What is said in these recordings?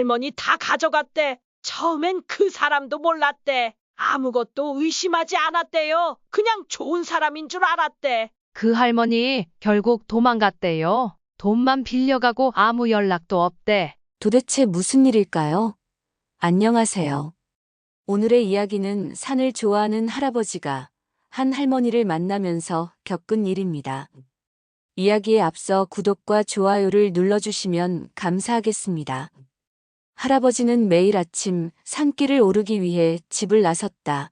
할머니 다 가져갔대. 처음엔 그 사람도 몰랐대. 아무것도 의심하지 않았대요. 그냥 좋은 사람인 줄 알았대. 그 할머니 결국 도망갔대요. 돈만 빌려가고 아무 연락도 없대. 도대체 무슨 일일까요? 안녕하세요. 오늘의 이야기는 산을 좋아하는 할아버지가 한 할머니를 만나면서 겪은 일입니다. 이야기에 앞서 구독과 좋아요를 눌러주시면 감사하겠습니다. 할아버지는 매일 아침 산길을 오르기 위해 집을 나섰다.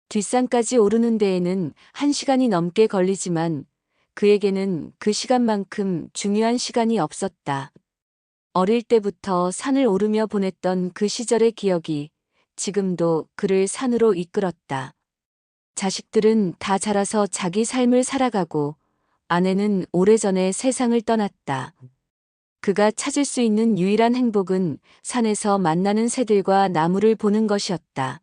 뒷산까지 오르는 데에는 1시간이 넘게 걸리지만 그에게는 그 시간만큼 중요한 시간이 없었다. 어릴 때부터 산을 오르며 보냈던 그 시절의 기억이 지금도 그를 산으로 이끌었다. 자식들은 다 자라서 자기 삶을 살아가고 아내는 오래전에 세상을 떠났다. 그가 찾을 수 있는 유일한 행복은 산에서 만나는 새들과 나무를 보는 것이었다.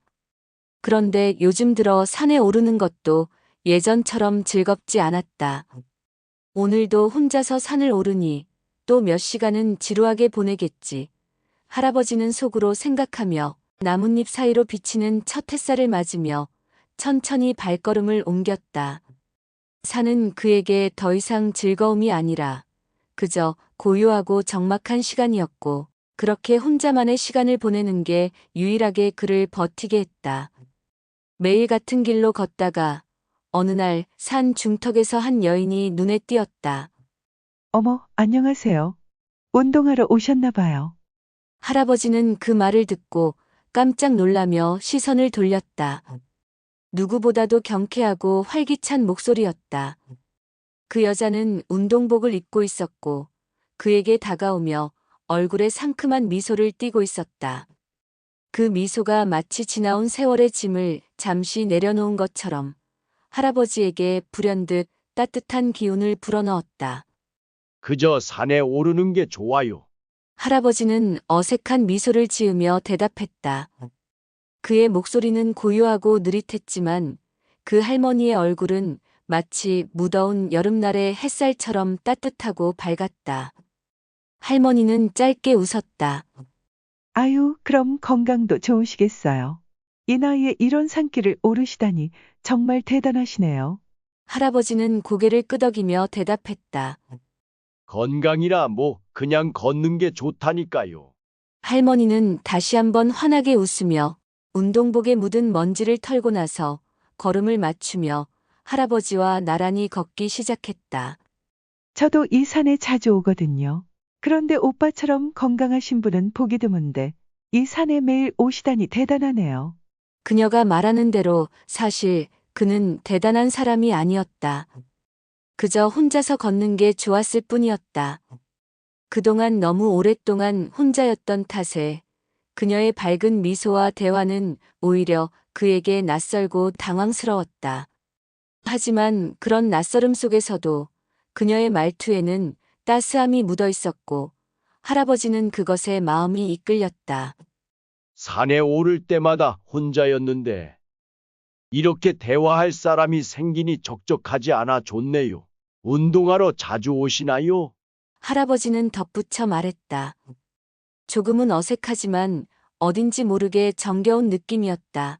그런데 요즘 들어 산에 오르는 것도 예전처럼 즐겁지 않았다. 오늘도 혼자서 산을 오르니 또 몇 시간은 지루하게 보내겠지. 할아버지는 속으로 생각하며 나뭇잎 사이로 비치는 첫 햇살을 맞으며 천천히 발걸음을 옮겼다. 산은 그에게 더 이상 즐거움이 아니라 그저 고요하고 적막한 시간이었고 그렇게 혼자만의 시간을 보내는 게 유일하게 그를 버티게 했다. 매일 같은 길로 걷다가 어느 날 산 중턱에서 한 여인이 눈에 띄었다. 어머, 안녕하세요. 운동하러 오셨나 봐요. 할아버지는 그 말을 듣고 깜짝 놀라며 시선을 돌렸다. 누구보다도 경쾌하고 활기찬 목소리였다. 그 여자는 운동복을 입고 있었고 그에게 다가오며 얼굴에 상큼한 미소를 띠고 있었다. 그 미소가 마치 지나온 세월의 짐을 잠시 내려놓은 것처럼 할아버지에게 불현듯 따뜻한 기운을 불어넣었다. 그저 산에 오르는 게 좋아요. 할아버지는 어색한 미소를 지으며 대답했다. 그의 목소리는 고요하고 느릿했지만 그 할머니의 얼굴은 마치 무더운 여름날의 햇살처럼 따뜻하고 밝았다. 할머니는 짧게 웃었다. 아유, 그럼 건강도 좋으시겠어요. 이 나이에 이런 산길을 오르시다니 정말 대단하시네요. 할아버지는 고개를 끄덕이며 대답했다. 건강이라 뭐 그냥 걷는 게 좋다니까요. 할머니는 다시 한번 환하게 웃으며 운동복에 묻은 먼지를 털고 나서 걸음을 맞추며 할아버지와 나란히 걷기 시작했다. 저도 이 산에 자주 오거든요. 그런데 오빠처럼 건강하신 분은 보기 드문데 이 산에 매일 오시다니 대단하네요. 그녀가 말하는 대로 사실 그는 대단한 사람이 아니었다. 그저 혼자서 걷는 게 좋았을 뿐이었다. 그동안 너무 오랫동안 혼자였던 탓에 그녀의 밝은 미소와 대화는 오히려 그에게 낯설고 당황스러웠다. 하지만 그런 낯설음 속에서도 그녀의 말투에는 따스함이 묻어 있었고 할아버지는 그것에 마음이 이끌렸다. 산에 오를 때마다 혼자였는데 이렇게 대화할 사람이 생기니 적적하지 않아 좋네요. 운동하러 자주 오시나요? 할아버지는 덧붙여 말했다. 조금은 어색하지만 어딘지 모르게 정겨운 느낌이었다.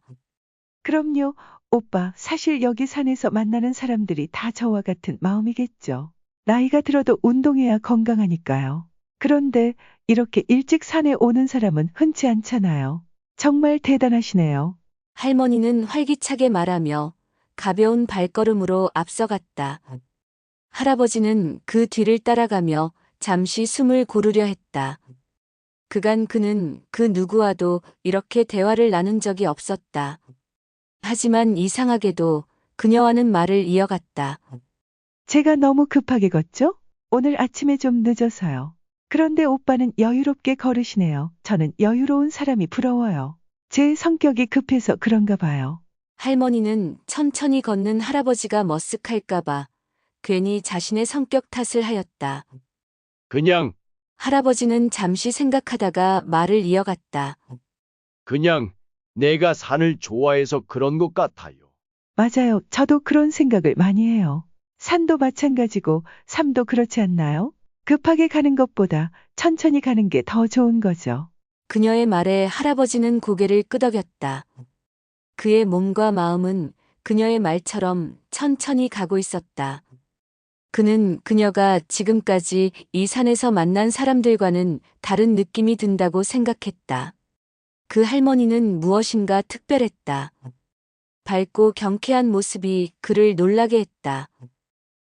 그럼요, 오빠. 사실 여기 산에서 만나는 사람들이 다 저와 같은 마음이겠죠. 나이가 들어도 운동해야 건강하니까요. 그런데 이렇게 일찍 산에 오는 사람은 흔치 않잖아요. 정말 대단하시네요. 할머니는 활기차게 말하며 가벼운 발걸음으로 앞서갔다. 할아버지는 그 뒤를 따라가며 잠시 숨을 고르려 했다. 그간 그는 그 누구와도 이렇게 대화를 나눈 적이 없었다. 하지만 이상하게도 그녀와는 말을 이어갔다. 제가 너무 급하게 걷죠? 오늘 아침에 좀 늦어서요. 그런데 오빠는 여유롭게 걸으시네요. 저는 여유로운 사람이 부러워요. 제 성격이 급해서 그런가 봐요. 할머니는 천천히 걷는 할아버지가 머쓱할까봐 괜히 자신의 성격 탓을 하였다. 그냥 할아버지는 잠시 생각하다가 말을 이어갔다. 내가 산을 좋아해서 그런 것 같아요. 맞아요. 저도 그런 생각을 많이 해요. 산도 마찬가지고 삶도 그렇지 않나요? 급하게 가는 것보다 천천히 가는 게 더 좋은 거죠. 그녀의 말에 할아버지는 고개를 끄덕였다. 그의 몸과 마음은 그녀의 말처럼 천천히 가고 있었다. 그는 그녀가 지금까지 이 산에서 만난 사람들과는 다른 느낌이 든다고 생각했다. 그 할머니는 무엇인가 특별했다. 밝고 경쾌한 모습이 그를 놀라게 했다.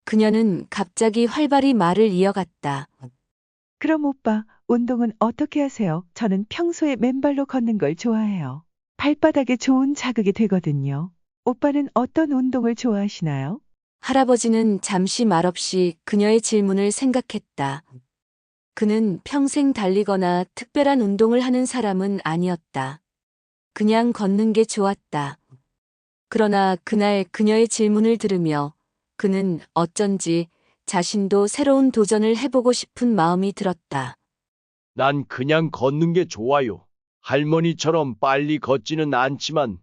그녀는 갑자기 활발히 말을 이어갔다. 그럼 오빠, 운동은 어떻게 하세요? 저는 평소에 맨발로 걷는 걸 좋아해요. 발바닥에 좋은 자극이 되거든요. 오빠는 어떤 운동을 좋아하시나요? 할아버지는 잠시 말없이 그녀의 질문을 생각했다. 그는 평생 달리거나 특별한 운동을 하는 사람은 아니었다. 그냥 걷는 게 좋았다. 그러나 그날 그녀의 질문을 들으며 그는 어쩐지 자신도 새로운 도전을 해보고 싶은 마음이 들었다. 난 그냥 걷는 게 좋아요. 할머니처럼 빨리 걷지는 않지만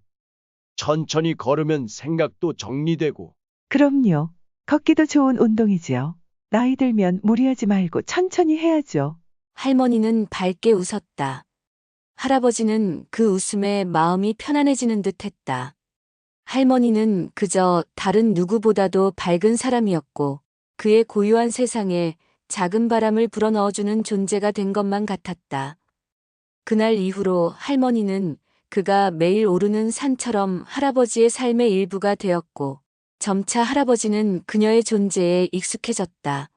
천천히 걸으면 생각도 정리되고. 그럼요. 걷기도 좋은 운동이지요. 나이 들면 무리하지 말고 천천히 해야죠. 할머니는 밝게 웃었다. 할아버지는 그 웃음에 마음이 편안해지는 듯 했다. 할머니는 그저 다른 누구보다도 밝은 사람이었고 그의 고요한 세상에 작은 바람을 불어넣어주는 존재가 된 것만 같았다. 그날 이후로 할머니는 그가 매일 오르는 산처럼 할아버지의 삶의 일부가 되었고 점차 할아버지는 그녀의 존재에 익숙해졌다.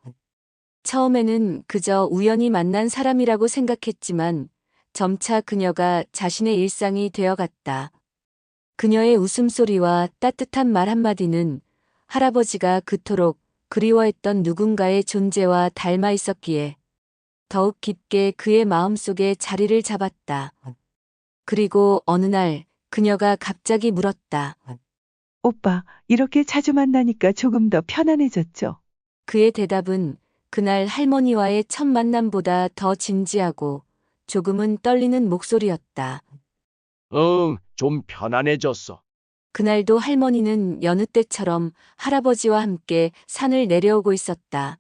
처음에는 그저 우연히 만난 사람이라고 생각했지만 점차 그녀가 자신의 일상이 되어갔다. 그녀의 웃음소리와 따뜻한 말 한마디는 할아버지가 그토록 그리워했던 누군가의 존재와 닮아 있었기에 더욱 깊게 그의 마음속에 자리를 잡았다. 그리고 어느 날 그녀가 갑자기 물었다. 오빠, 이렇게 자주 만나니까 조금 더 편안해졌죠? 그의 대답은 그날 할머니와의 첫 만남보다 더 진지하고 조금은 떨리는 목소리였다. 좀 편안해졌어. 그날도 할머니는 여느 때처럼 할아버지와 함께 산을 내려오고 있었다.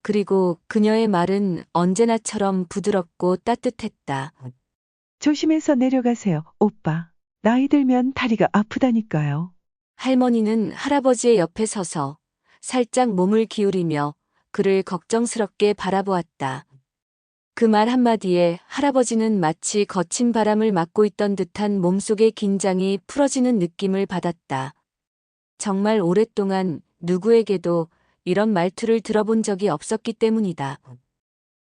그리고 그녀의 말은 언제나처럼 부드럽고 따뜻했다. 조심해서 내려가세요, 오빠. 나이 들면 다리가 아프다니까요. 할머니는 할아버지의 옆에 서서 살짝 몸을 기울이며 그를 걱정스럽게 바라보았다. 그 말 한마디에 할아버지는 마치 거친 바람을 맞고 있던 듯한 몸속의 긴장이 풀어지는 느낌을 받았다. 정말 오랫동안 누구에게도 이런 말투를 들어본 적이 없었기 때문이다.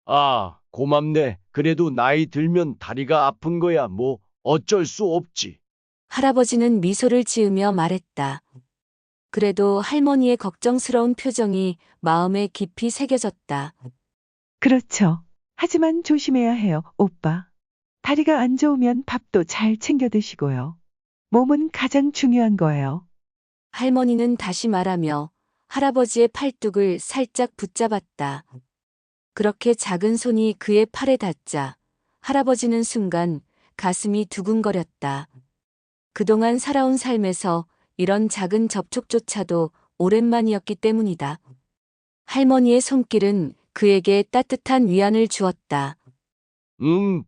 아, 고맙네. 그래도 나이 들면 다리가 아픈 거야. 뭐 어쩔 수 없지. 할아버지는 미소를 지으며 말했다. 그래도 할머니의 걱정스러운 표정이 마음에 깊이 새겨졌다. 그렇죠. 하지만 조심해야 해요, 오빠. 다리가 안 좋으면 밥도 잘 챙겨 드시고요. 몸은 가장 중요한 거예요. 할머니는 다시 말하며 할아버지의 팔뚝을 살짝 붙잡았다. 그렇게 작은 손이 그의 팔에 닿자 할아버지는 순간 가슴이 두근거렸다. 그동안 살아온 삶에서 이런 작은 접촉조차도 오랜만이었기 때문이다. 할머니의 손길은 그에게 따뜻한 위안을 주었다.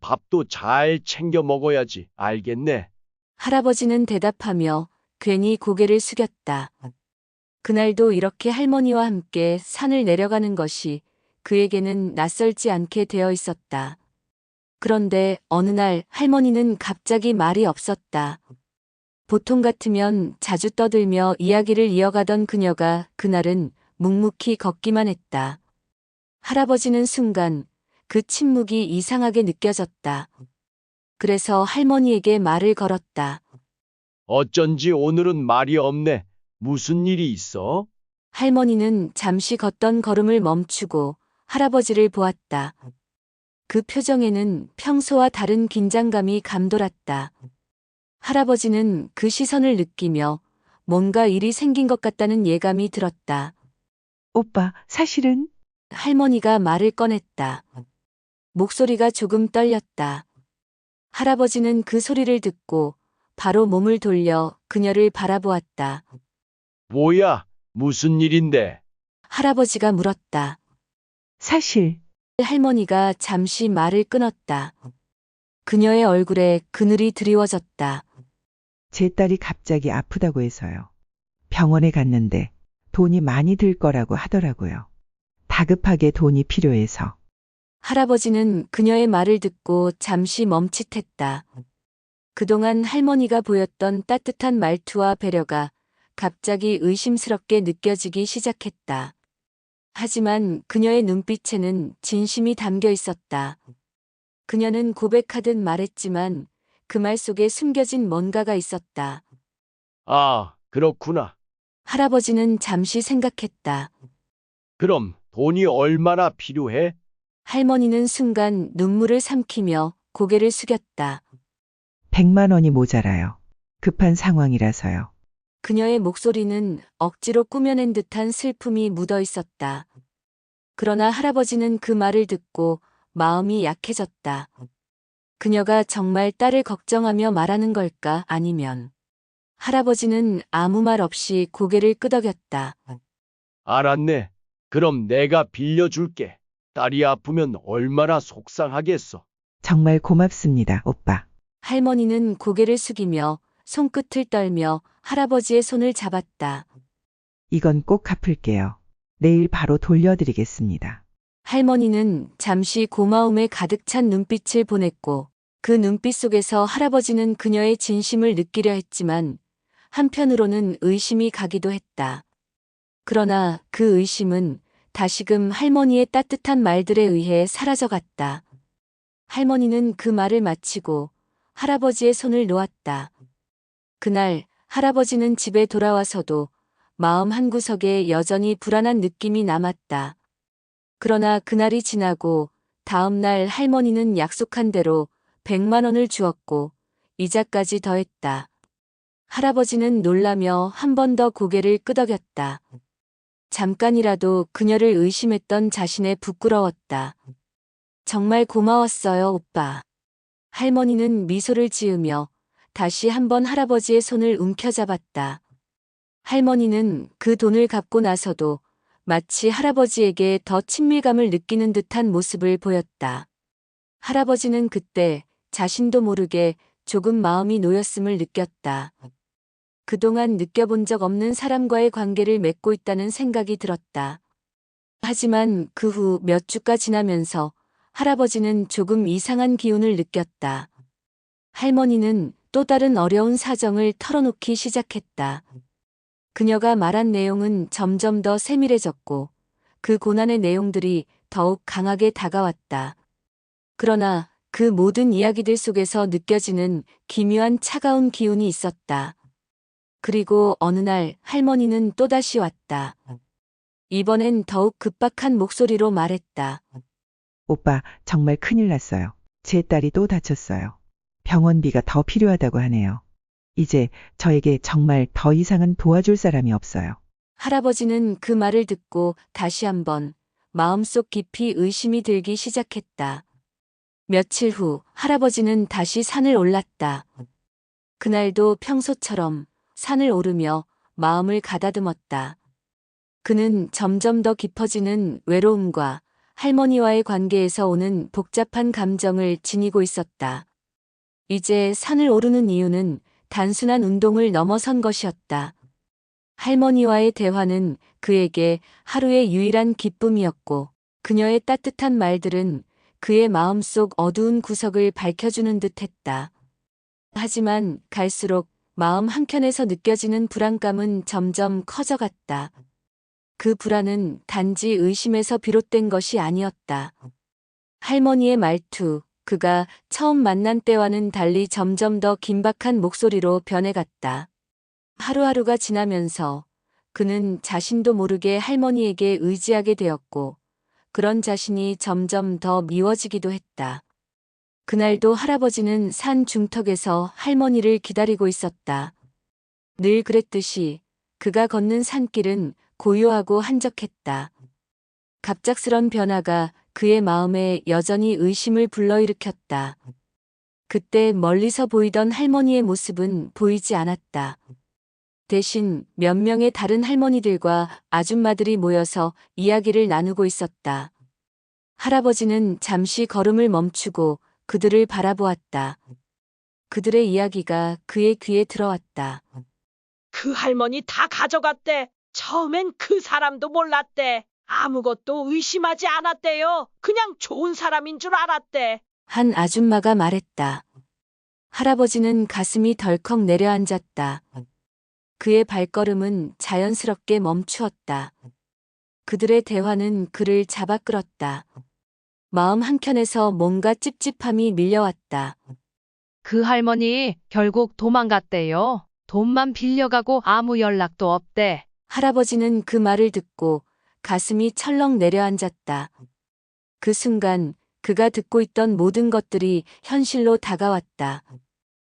밥도 잘 챙겨 먹어야지. 알겠네. 할아버지는 대답하며 괜히 고개를 숙였다. 그날도 이렇게 할머니와 함께 산을 내려가는 것이 그에게는 낯설지 않게 되어 있었다. 그런데 어느 날 할머니는 갑자기 말이 없었다. 보통 같으면 자주 떠들며 이야기를 이어가던 그녀가 그날은 묵묵히 걷기만 했다. 할아버지는 순간 그 침묵이 이상하게 느껴졌다. 그래서 할머니에게 말을 걸었다. 어쩐지 오늘은 말이 없네. 무슨 일이 있어? 할머니는 잠시 걷던 걸음을 멈추고 할아버지를 보았다. 그 표정에는 평소와 다른 긴장감이 감돌았다. 할아버지는 그 시선을 느끼며 뭔가 일이 생긴 것 같다는 예감이 들었다. 오빠, 사실은 할머니가 말을 꺼냈다. 목소리가 조금 떨렸다. 할아버지는 그 소리를 듣고 바로 몸을 돌려 그녀를 바라보았다. 뭐야? 무슨 일인데? 할아버지가 물었다. 사실 할머니가 잠시 말을 끊었다. 그녀의 얼굴에 그늘이 드리워졌다. 제 딸이 갑자기 아프다고 해서요. 병원에 갔는데 돈이 많이 들 거라고 하더라고요. 다급하게 돈이 필요해서. 할아버지는 그녀의 말을 듣고 잠시 멈칫했다. 그동안 할머니가 보였던 따뜻한 말투와 배려가 갑자기 의심스럽게 느껴지기 시작했다. 하지만 그녀의 눈빛에는 진심이 담겨 있었다. 그녀는 고백하듯 말했지만 그 말 속에 숨겨진 뭔가가 있었다. 아, 그렇구나. 할아버지는 잠시 생각했다. 그럼 돈이 얼마나 필요해? 할머니는 순간 눈물을 삼키며 고개를 숙였다. 100만 원이 모자라요. 급한 상황이라서요. 그녀의 목소리는 억지로 꾸며낸 듯한 슬픔이 묻어 있었다. 그러나 할아버지는 그 말을 듣고 마음이 약해졌다. 그녀가 정말 딸을 걱정하며 말하는 걸까 아니면 할아버지는 아무 말 없이 고개를 끄덕였다. 알았네. 그럼 내가 빌려줄게. 딸이 아프면 얼마나 속상하겠어. 정말 고맙습니다, 오빠. 할머니는 고개를 숙이며 손끝을 떨며 할아버지의 손을 잡았다. 이건 꼭 갚을게요. 내일 바로 돌려드리겠습니다. 할머니는 잠시 고마움에 가득 찬 눈빛을 보냈고 그 눈빛 속에서 할아버지는 그녀의 진심을 느끼려 했지만 한편으로는 의심이 가기도 했다. 그러나 그 의심은 다시금 할머니의 따뜻한 말들에 의해 사라져갔다. 할머니는 그 말을 마치고 할아버지의 손을 놓았다. 그날 할아버지는 집에 돌아와서도 마음 한구석에 여전히 불안한 느낌이 남았다. 그러나 그날이 지나고 다음 날 할머니는 약속한 대로 100만 원을 주었고 이자까지 더했다. 할아버지는 놀라며 한 번 더 고개를 끄덕였다. 잠깐이라도 그녀를 의심했던 자신에 부끄러웠다. 정말 고마웠어요, 오빠. 할머니는 미소를 지으며 다시 한번 할아버지의 손을 움켜잡았다. 할머니는 그 돈을 갚고 나서도 마치 할아버지에게 더 친밀감을 느끼는 듯한 모습을 보였다. 할아버지는 그때 자신도 모르게 조금 마음이 놓였음을 느꼈다. 그동안 느껴본 적 없는 사람과의 관계를 맺고 있다는 생각이 들었다. 하지만 그 후 몇 주가 지나면서 할아버지는 조금 이상한 기운을 느꼈다. 할머니는 또 다른 어려운 사정을 털어놓기 시작했다. 그녀가 말한 내용은 점점 더 세밀해졌고 그 고난의 내용들이 더욱 강하게 다가왔다. 그러나 그 모든 이야기들 속에서 느껴지는 기묘한 차가운 기운이 있었다. 그리고 어느 날 할머니는 또다시 왔다. 이번엔 더욱 급박한 목소리로 말했다. 오빠, 정말 큰일 났어요. 제 딸이 또 다쳤어요. 병원비가 더 필요하다고 하네요. 이제 저에게 정말 더 이상은 도와줄 사람이 없어요. 할아버지는 그 말을 듣고 다시 한번 마음속 깊이 의심이 들기 시작했다. 며칠 후 할아버지는 다시 산을 올랐다. 그날도 평소처럼 산을 오르며 마음을 가다듬었다. 그는 점점 더 깊어지는 외로움과 할머니와의 관계에서 오는 복잡한 감정을 지니고 있었다. 이제 산을 오르는 이유는 단순한 운동을 넘어선 것이었다. 할머니와의 대화는 그에게 하루의 유일한 기쁨이었고 그녀의 따뜻한 말들은 그의 마음속 어두운 구석을 밝혀주는 듯했다. 하지만 갈수록 마음 한켠에서 느껴지는 불안감은 점점 커져갔다. 그 불안은 단지 의심에서 비롯된 것이 아니었다. 할머니의 말투, 그가 처음 만난 때와는 달리 점점 더 긴박한 목소리로 변해갔다. 하루하루가 지나면서 그는 자신도 모르게 할머니에게 의지하게 되었고 그런 자신이 점점 더 미워지기도 했다. 그날도 할아버지는 산 중턱에서 할머니를 기다리고 있었다. 늘 그랬듯이 그가 걷는 산길은 고요하고 한적했다. 갑작스런 변화가 그의 마음에 여전히 의심을 불러일으켰다. 그때 멀리서 보이던 할머니의 모습은 보이지 않았다. 대신 몇 명의 다른 할머니들과 아줌마들이 모여서 이야기를 나누고 있었다. 할아버지는 잠시 걸음을 멈추고 그들을 바라보았다. 그들의 이야기가 그의 귀에 들어왔다. 그 할머니 다 가져갔대. 처음엔 그 사람도 몰랐대. 아무것도 의심하지 않았대요. 그냥 좋은 사람인 줄 알았대. 한 아줌마가 말했다. 할아버지는 가슴이 덜컥 내려앉았다. 그의 발걸음은 자연스럽게 멈추었다. 그들의 대화는 그를 잡아 끌었다. 마음 한켠에서 뭔가 찝찝함이 밀려왔다. 그 할머니 결국 도망갔대요. 돈만 빌려가고 아무 연락도 없대. 할아버지는 그 말을 듣고 가슴이 철렁 내려앉았다. 그 순간 그가 듣고 있던 모든 것들이 현실로 다가왔다.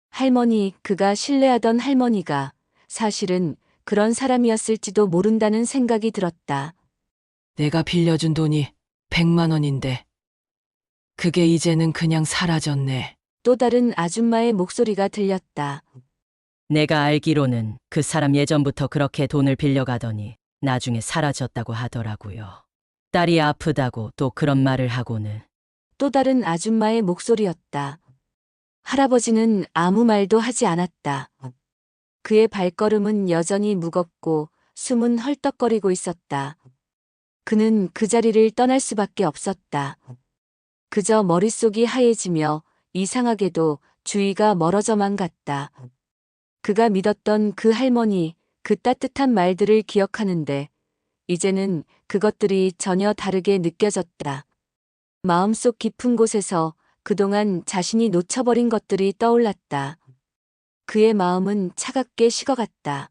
할머니, 그가 신뢰하던 할머니가 사실은 그런 사람이었을지도 모른다는 생각이 들었다. 내가 빌려준 돈이 100만 원인데 그게 이제는 그냥 사라졌네. 또 다른 아줌마의 목소리가 들렸다. 내가 알기로는 그 사람 예전부터 그렇게 돈을 빌려가더니 나중에 사라졌다고 하더라고요. 딸이 아프다고 또 그런 말을 하고는. 또 다른 아줌마의 목소리였다. 할아버지는 아무 말도 하지 않았다. 그의 발걸음은 여전히 무겁고 숨은 헐떡거리고 있었다. 그는 그 자리를 떠날 수밖에 없었다. 그저 머릿속이 하얘지며 이상하게도 주위가 멀어져만 갔다. 그가 믿었던 그 할머니, 그 따뜻한 말들을 기억하는데 이제는 그것들이 전혀 다르게 느껴졌다. 마음속 깊은 곳에서 그동안 자신이 놓쳐버린 것들이 떠올랐다. 그의 마음은 차갑게 식어갔다.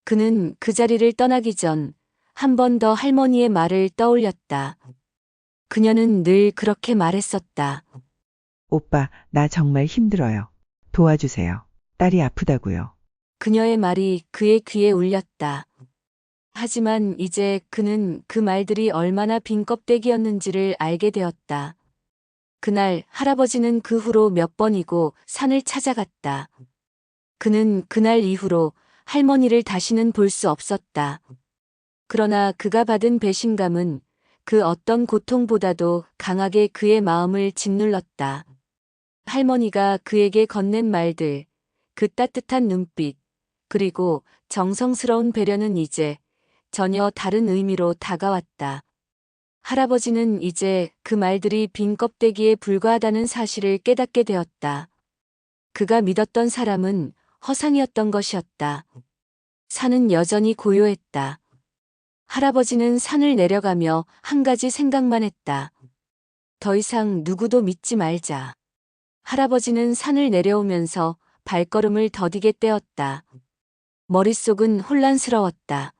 그는 그 자리를 떠나기 전 한 번 더 할머니의 말을 떠올렸다. 그녀는 늘 그렇게 말했었다. 오빠, 나 정말 힘들어요. 도와주세요. 딸이 아프다고요. 그녀의 말이 그의 귀에 울렸다. 하지만 이제 그는 그 말들이 얼마나 빈 껍데기였는지를 알게 되었다. 그날 할아버지는 그 후로 몇 번이고 산을 찾아갔다. 그는 그날 이후로 할머니를 다시는 볼 수 없었다. 그러나 그가 받은 배신감은 그 어떤 고통보다도 강하게 그의 마음을 짓눌렀다. 할머니가 그에게 건넨 말들, 그 따뜻한 눈빛, 그리고 정성스러운 배려는 이제 전혀 다른 의미로 다가왔다. 할아버지는 이제 그 말들이 빈 껍데기에 불과하다는 사실을 깨닫게 되었다. 그가 믿었던 사람은 허상이었던 것이었다. 산은 여전히 고요했다. 할아버지는 산을 내려가며 한 가지 생각만 했다. 더 이상 누구도 믿지 말자. 할아버지는 산을 내려오면서 발걸음을 더디게 떼었다. 머릿속은 혼란스러웠다.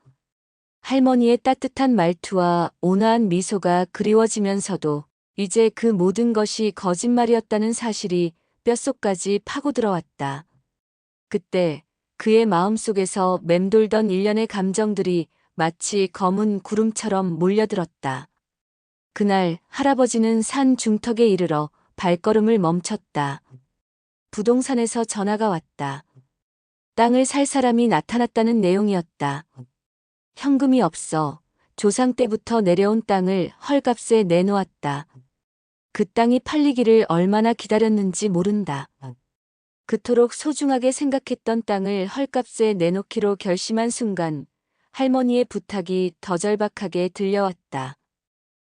할머니의 따뜻한 말투와 온화한 미소가 그리워지면서도 이제 그 모든 것이 거짓말이었다는 사실이 뼛속까지 파고 들어왔다. 그때 그의 마음속에서 맴돌던 일련의 감정들이 마치 검은 구름처럼 몰려들었다. 그날 할아버지는 산 중턱에 이르러 발걸음을 멈췄다. 부동산에서 전화가 왔다. 땅을 살 사람이 나타났다는 내용이었다. 현금이 없어 조상 때부터 내려온 땅을 헐값에 내놓았다. 그 땅이 팔리기를 얼마나 기다렸는지 모른다. 그토록 소중하게 생각했던 땅을 헐값에 내놓기로 결심한 순간 할머니의 부탁이 더 절박하게 들려왔다.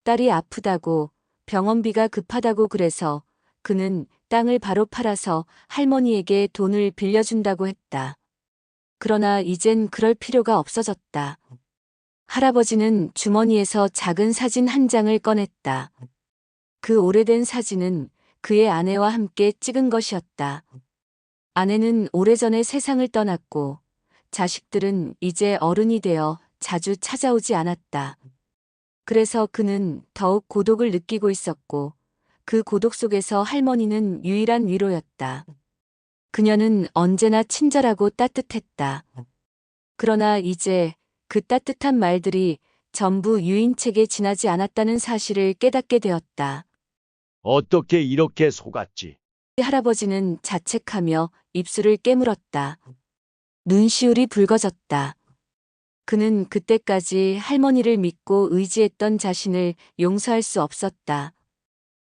딸이 아프다고, 병원비가 급하다고 그래서 그는 땅을 바로 팔아서 할머니에게 돈을 빌려준다고 했다. 그러나 이젠 그럴 필요가 없어졌다. 할아버지는 주머니에서 작은 사진 한 장을 꺼냈다. 그 오래된 사진은 그의 아내와 함께 찍은 것이었다. 아내는 오래전에 세상을 떠났고 자식들은 이제 어른이 되어 자주 찾아오지 않았다. 그래서 그는 더욱 고독을 느끼고 있었고 그 고독 속에서 할머니는 유일한 위로였다. 그녀는 언제나 친절하고 따뜻했다. 그러나 이제 그 따뜻한 말들이 전부 유인책에 지나지 않았다는 사실을 깨닫게 되었다. 어떻게 이렇게 속았지? 할아버지는 자책하며 입술을 깨물었다. 눈시울이 붉어졌다. 그는 그때까지 할머니를 믿고 의지했던 자신을 용서할 수 없었다.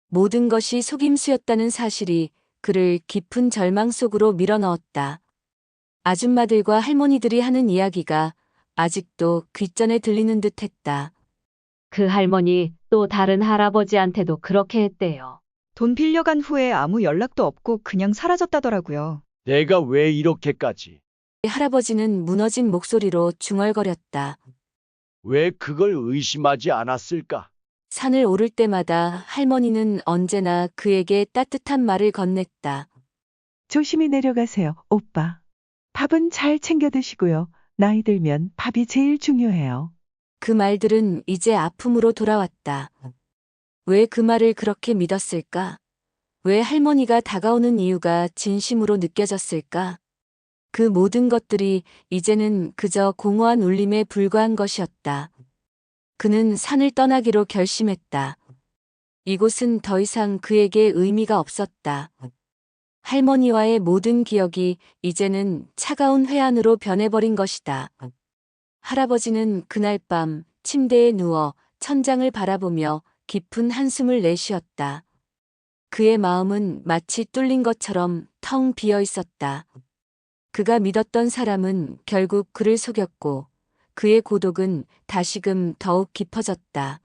모든 것이 속임수였다는 사실이 그를 깊은 절망 속으로 밀어넣었다. 아줌마들과 할머니들이 하는 이야기가 아직도 귓전에 들리는 듯 했다. 그 할머니 또 다른 할아버지한테도 그렇게 했대요. 돈 빌려간 후에 아무 연락도 없고 그냥 사라졌다더라고요. 내가 왜 이렇게까지? 할아버지는 무너진 목소리로 중얼거렸다. 왜 그걸 의심하지 않았을까? 산을 오를 때마다 할머니는 언제나 그에게 따뜻한 말을 건넸다. 조심히 내려가세요, 오빠. 밥은 잘 챙겨 드시고요. 나이 들면 밥이 제일 중요해요. 그 말들은 이제 아픔으로 돌아왔다. 왜 그 말을 그렇게 믿었을까? 왜 할머니가 다가오는 이유가 진심으로 느껴졌을까? 그 모든 것들이 이제는 그저 공허한 울림에 불과한 것이었다. 그는 산을 떠나기로 결심했다. 이곳은 더 이상 그에게 의미가 없었다. 할머니와의 모든 기억이 이제는 차가운 회한으로 변해버린 것이다. 할아버지는 그날 밤 침대에 누워 천장을 바라보며 깊은 한숨을 내쉬었다. 그의 마음은 마치 뚫린 것처럼 텅 비어 있었다. 그가 믿었던 사람은 결국 그를 속였고 그의 고독은 다시금 더욱 깊어졌다.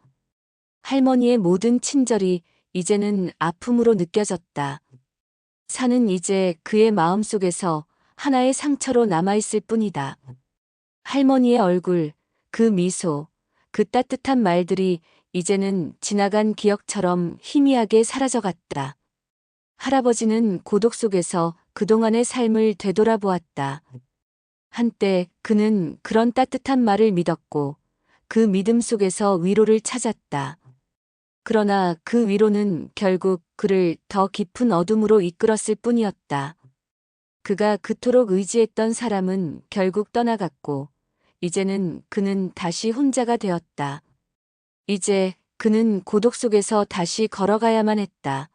할머니의 모든 친절이 이제는 아픔으로 느껴졌다. 산은 이제 그의 마음속에서 하나의 상처로 남아있을 뿐이다. 할머니의 얼굴, 그 미소, 그 따뜻한 말들이 이제는 지나간 기억처럼 희미하게 사라져갔다. 할아버지는 고독 속에서 그동안의 삶을 되돌아보았다. 한때 그는 그런 따뜻한 말을 믿었고 그 믿음 속에서 위로를 찾았다. 그러나 그 위로는 결국 그를 더 깊은 어둠으로 이끌었을 뿐이었다. 그가 그토록 의지했던 사람은 결국 떠나갔고 이제는 그는 다시 혼자가 되었다. 이제 그는 고독 속에서 다시 걸어가야만 했다.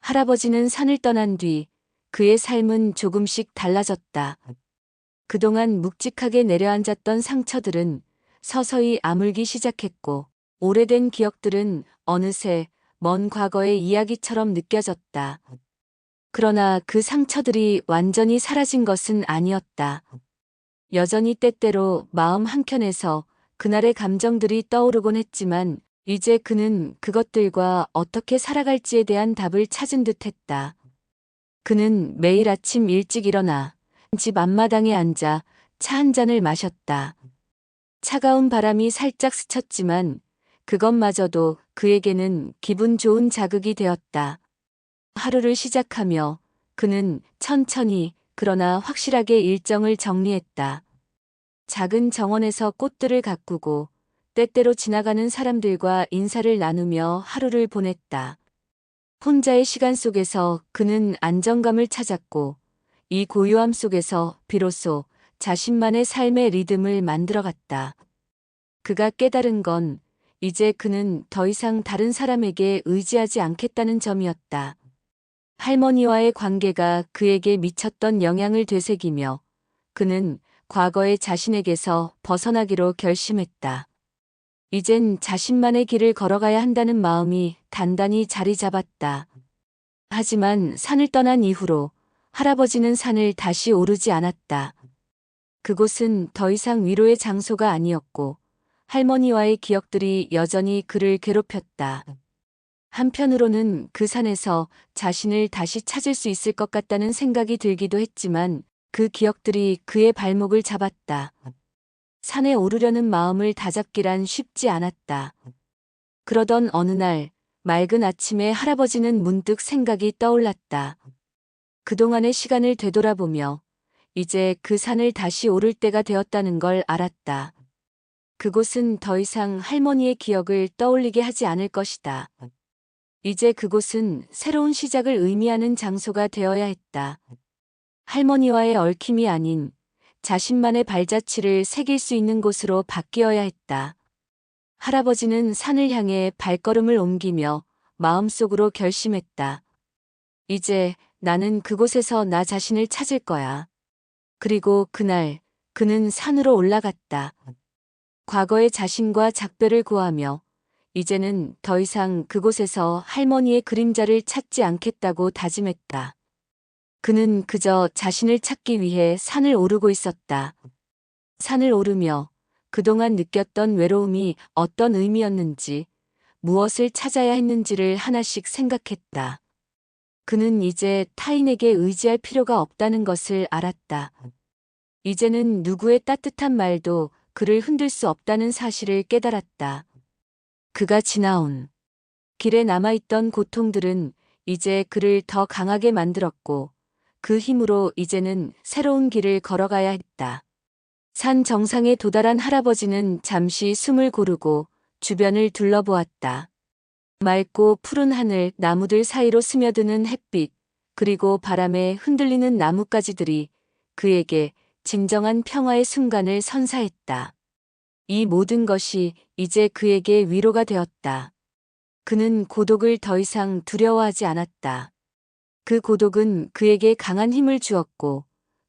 할아버지는 산을 떠난 뒤 그의 삶은 조금씩 달라졌다. 그동안 묵직하게 내려앉았던 상처들은 서서히 아물기 시작했고 오래된 기억들은 어느새 먼 과거의 이야기처럼 느껴졌다. 그러나 그 상처들이 완전히 사라진 것은 아니었다. 여전히 때때로 마음 한켠에서 그날의 감정들이 떠오르곤 했지만 이제 그는 그것들과 어떻게 살아갈지에 대한 답을 찾은 듯 했다. 그는 매일 아침 일찍 일어나 집 앞마당에 앉아 차 한 잔을 마셨다. 차가운 바람이 살짝 스쳤지만 그것마저도 그에게는 기분 좋은 자극이 되었다. 하루를 시작하며 그는 천천히 그러나 확실하게 일정을 정리했다. 작은 정원에서 꽃들을 가꾸고 때때로 지나가는 사람들과 인사를 나누며 하루를 보냈다. 혼자의 시간 속에서 그는 안정감을 찾았고 이 고요함 속에서 비로소 자신만의 삶의 리듬을 만들어갔다. 그가 깨달은 건 이제 그는 더 이상 다른 사람에게 의지하지 않겠다는 점이었다. 할머니와의 관계가 그에게 미쳤던 영향을 되새기며 그는 과거의 자신에게서 벗어나기로 결심했다. 이젠 자신만의 길을 걸어가야 한다는 마음이 단단히 자리 잡았다. 하지만 산을 떠난 이후로 할아버지는 산을 다시 오르지 않았다. 그곳은 더 이상 위로의 장소가 아니었고 할머니와의 기억들이 여전히 그를 괴롭혔다. 한편으로는 그 산에서 자신을 다시 찾을 수 있을 것 같다는 생각이 들기도 했지만 그 기억들이 그의 발목을 잡았다. 산에 오르려는 마음을 다잡기란 쉽지 않았다. 그러던 어느 날 맑은 아침에 할아버지는 문득 생각이 떠올랐다. 그동안의 시간을 되돌아보며 이제 그 산을 다시 오를 때가 되었다는 걸 알았다. 그곳은 더 이상 할머니의 기억을 떠올리게 하지 않을 것이다. 이제 그곳은 새로운 시작을 의미하는 장소가 되어야 했다. 할머니와의 얽힘이 아닌 자신만의 발자취를 새길 수 있는 곳으로 바뀌어야 했다. 할아버지는 산을 향해 발걸음을 옮기며 마음속으로 결심했다. 이제 나는 그곳에서 나 자신을 찾을 거야. 그리고 그날 그는 산으로 올라갔다. 과거의 자신과 작별을 고하며 이제는 더 이상 그곳에서 할머니의 그림자를 찾지 않겠다고 다짐했다. 그는 그저 자신을 찾기 위해 산을 오르고 있었다. 산을 오르며 그동안 느꼈던 외로움이 어떤 의미였는지, 무엇을 찾아야 했는지를 하나씩 생각했다. 그는 이제 타인에게 의지할 필요가 없다는 것을 알았다. 이제는 누구의 따뜻한 말도 그를 흔들 수 없다는 사실을 깨달았다. 그가 지나온 길에 남아있던 고통들은 이제 그를 더 강하게 만들었고, 그 힘으로 이제는 새로운 길을 걸어가야 했다. 산 정상에 도달한 할아버지는 잠시 숨을 고르고 주변을 둘러보았다. 맑고 푸른 하늘, 나무들 사이로 스며드는 햇빛, 그리고 바람에 흔들리는 나뭇가지들이 그에게 진정한 평화의 순간을 선사했다. 이 모든 것이 이제 그에게 위로가 되었다. 그는 고독을 더 이상 두려워하지 않았다. 그 고독은 그에게 강한 힘을 주었고,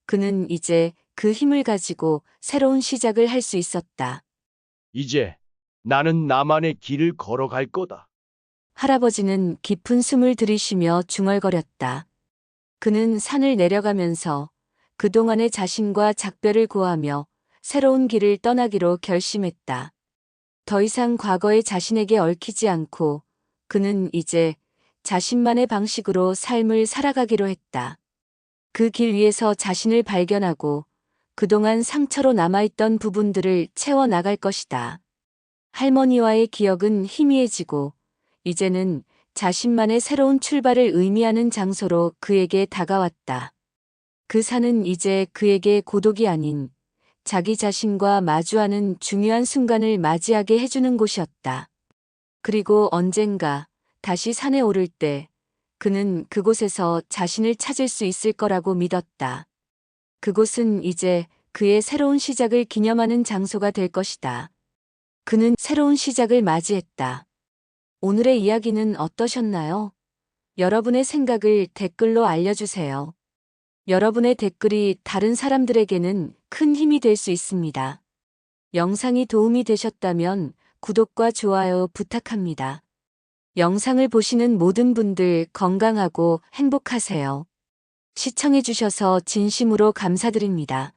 그는 이제 그 힘을 가지고 새로운 시작을 할 수 있었다. 이제 나는 나만의 길을 걸어갈 거다. 할아버지는 깊은 숨을 들이쉬며 중얼거렸다. 그는 산을 내려가면서 그동안의 자신과 작별을 고하며 새로운 길을 떠나기로 결심했다. 더 이상 과거의 자신에게 얽히지 않고 그는 이제 자신만의 방식으로 삶을 살아가기로 했다. 그 길 위에서 자신을 발견하고 그동안 상처로 남아있던 부분들을 채워나갈 것이다. 할머니와의 기억은 희미해지고 이제는 자신만의 새로운 출발을 의미하는 장소로 그에게 다가왔다. 그 산은 이제 그에게 고독이 아닌 자기 자신과 마주하는 중요한 순간을 맞이하게 해주는 곳이었다. 그리고 언젠가 다시 산에 오를 때 그는 그곳에서 자신을 찾을 수 있을 거라고 믿었다. 그곳은 이제 그의 새로운 시작을 기념하는 장소가 될 것이다. 그는 새로운 시작을 맞이했다. 오늘의 이야기는 어떠셨나요? 여러분의 생각을 댓글로 알려주세요. 여러분의 댓글이 다른 사람들에게는 큰 힘이 될 수 있습니다. 영상이 도움이 되셨다면 구독과 좋아요 부탁합니다. 영상을 보시는 모든 분들 건강하고 행복하세요. 시청해주셔서 진심으로 감사드립니다.